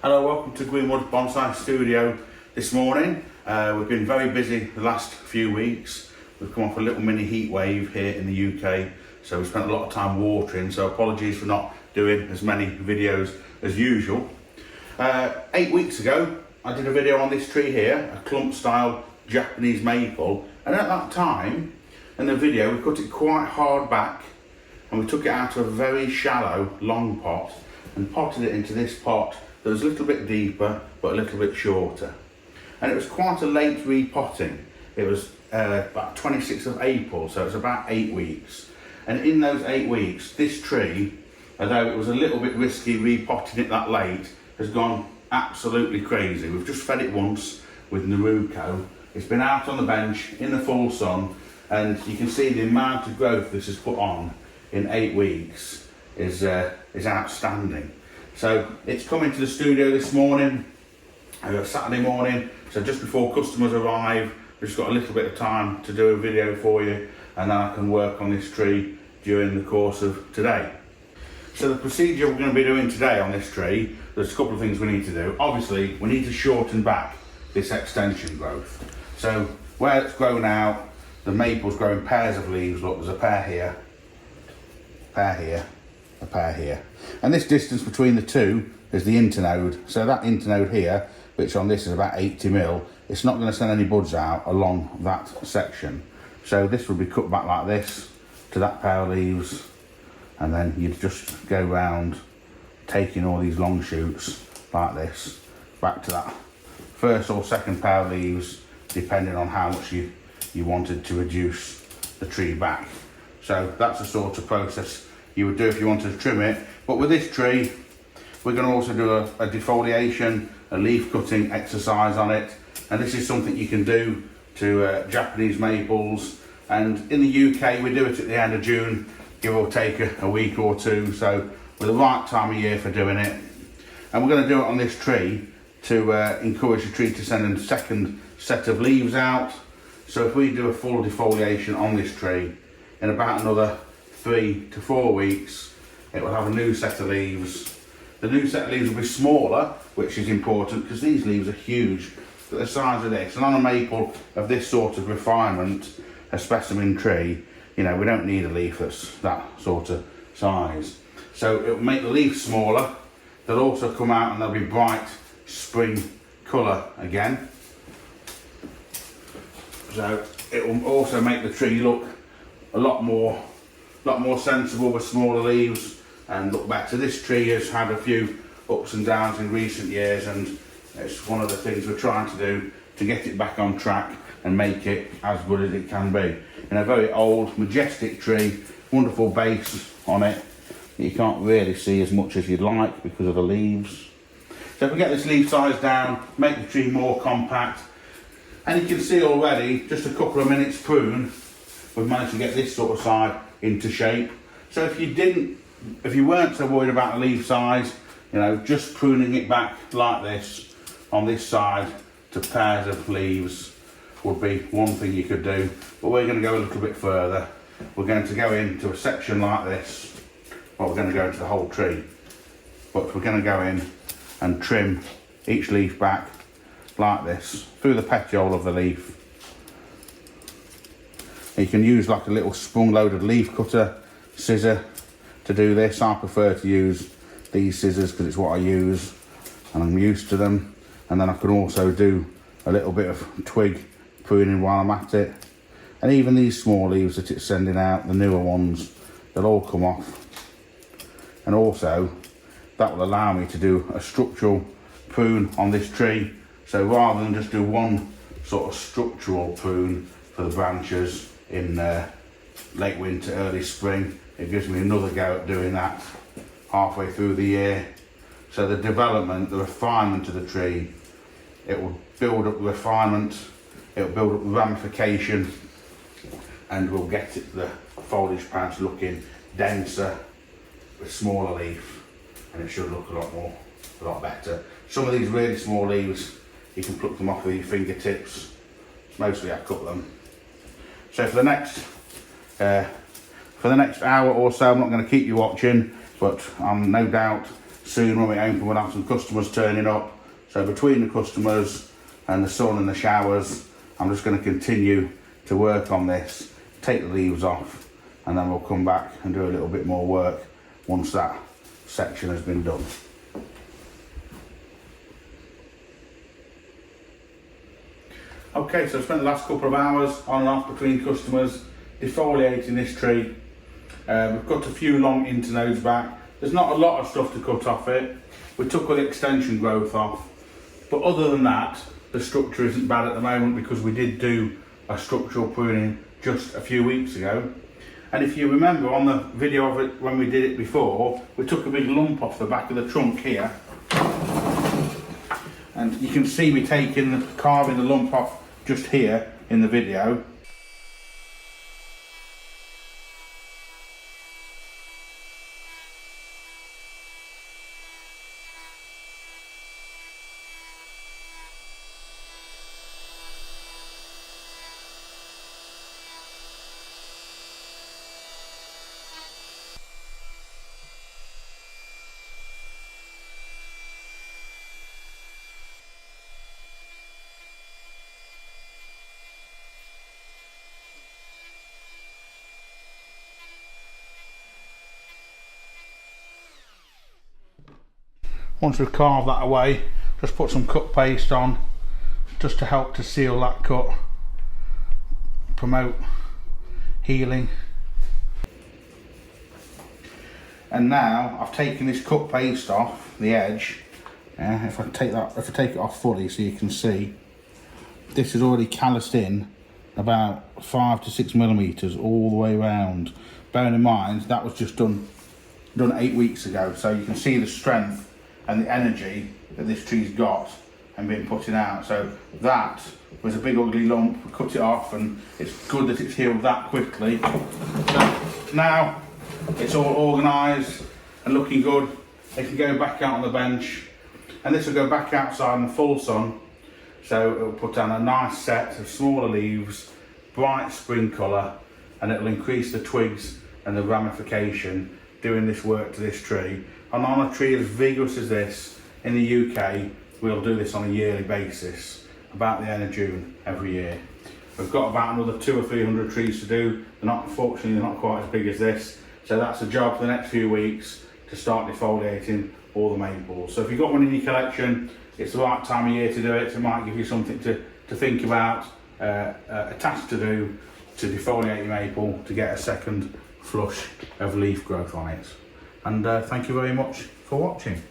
Hello, welcome to Greenwood Bonsai Studio this morning. We've been very busy the last few weeks. We've come off a little mini heat wave here in the UK, so we spent a lot of time watering, so apologies for not doing as many videos as usual. 8 weeks ago, I did a video on this tree here, a clump style Japanese maple, and at that time, in the video, we cut it quite hard back, and we took it out of a very shallow, long pot, and potted it into this pot that was a little bit deeper but a little bit shorter. And it was quite a late repotting. It was about 26th of April, so it was about 8 weeks. And in those 8 weeks, this tree, although it was a little bit risky repotting it that late, has gone absolutely crazy. We've just fed it once with Naruko. It's been out on the bench in the full sun, and you can see the amount of growth this has put on in 8 weeks is outstanding. So it's come into the studio this morning, Saturday morning, so just before customers arrive. We've just got a little bit of time to do a video for you, and then I can work on this tree during the course of today. So the procedure we're going to be doing today on this tree, there's a couple of things we need to do. Obviously, we need to shorten back this extension growth. So where it's grown out, the maple's growing pairs of leaves. Look, there's a pair here, pair here, a pair here, and this distance between the two is the internode. So that internode here, which on this is about 80mm, it's not going to send any buds out along that section. So this will be cut back like this to that pair of leaves, and then you just go round taking all these long shoots like this back to that first or second pair of leaves, depending on how much you wanted to reduce the tree back. So that's the sort of process you would do if you wanted to trim it. But with this tree, we're going to also do a defoliation, a leaf cutting exercise on it. And this is something you can do to Japanese maples. And in the UK, we do it at the end of June, give or take a week or two. So we're the right time of year for doing it. And we're going to do it on this tree to encourage the tree to send a second set of leaves out. So if we do a full defoliation on this tree, in about another 3 to 4 weeks, it will have a new set of leaves. The new set of leaves will be smaller, which is important because these leaves are huge, but the size of this. And on a maple of this sort of refinement, a specimen tree, you know, we don't need a leaf that's that sort of size. So it will make the leaves smaller. They'll also come out and they'll be bright spring colour again. So it will also make the tree look a lot more sensible with smaller leaves and look better. This tree has had a few ups and downs in recent years, and it's one of the things we're trying to do to get it back on track and make it as good as it can be. In a very old, majestic tree, wonderful base on it. You can't really see as much as you'd like because of the leaves. So if we get this leaf size down, make the tree more compact, and you can see already, just a couple of minutes prune, we've managed to get this sort of side into shape. So if you weren't so worried about the leaf size, you know, just pruning it back like this on this side to pairs of leaves would be one thing you could do. But we're going to go a little bit further. We're going to go into a section like this. Well, we're going to go into the whole tree, but we're going to go in and trim each leaf back like this through the petiole of the leaf. You can use like a little sprung-loaded leaf cutter scissor to do this. I prefer to use these scissors because it's what I use and I'm used to them. And then I can also do a little bit of twig pruning while I'm at it. And even these small leaves that it's sending out, the newer ones, they'll all come off. And also that will allow me to do a structural prune on this tree. So rather than just do one sort of structural prune for the branches in late winter, early spring, it gives me another go at doing that halfway through the year. So the development, the refinement of the tree, it will build up the refinement, it will build up the ramification, and we'll get the foliage branch looking denser with smaller leaf, and it should look a lot better. Some of these really small leaves, you can pluck them off with your fingertips. Mostly I cut them. So for the next hour or so, I'm not going to keep you watching, but I'm no doubt soon when we open we'll have some customers turning up. So between the customers and the sun and the showers, I'm just going to continue to work on this, take the leaves off, and then we'll come back and do a little bit more work once that section has been done. Okay, so I spent the last couple of hours on and off between customers defoliating this tree. We've got a few long internodes back. There's not a lot of stuff to cut off it. We took all the extension growth off, but other than that, the structure isn't bad at the moment because we did do a structural pruning just a few weeks ago. And if you remember on the video of it when we did it before, we took a big lump off the back of the trunk here. And you can see me carving the lump off just here in the video. Once we've carved that away, just put some cut paste on just to help to seal that cut, promote healing. And now I've taken this cut paste off the edge. If I take it off fully so you can see, this is already calloused in about 5 to 6 millimeters all the way around. Bearing in mind that was just done 8 weeks ago, so you can see the strength and the energy that this tree's got and been putting out. So that was a big ugly lump. We cut it off, and it's good that it's healed that quickly. So now it's all organised and looking good. It can go back out on the bench, and this will go back outside in the full sun, so it will put down a nice set of smaller leaves, bright spring colour, and it will increase the twigs and the ramification doing this work to this tree. And on a tree as vigorous as this, in the UK, we'll do this on a yearly basis, about the end of June every year. We've got about another 200 or 300 trees to do. Unfortunately, they're not quite as big as this. So that's a job for the next few weeks to start defoliating all the maples. So if you've got one in your collection, it's the right time of year to do it. It might give you something to think about, a task to do to defoliate your maple to get a second flush of leaf growth on it. And thank you very much for watching.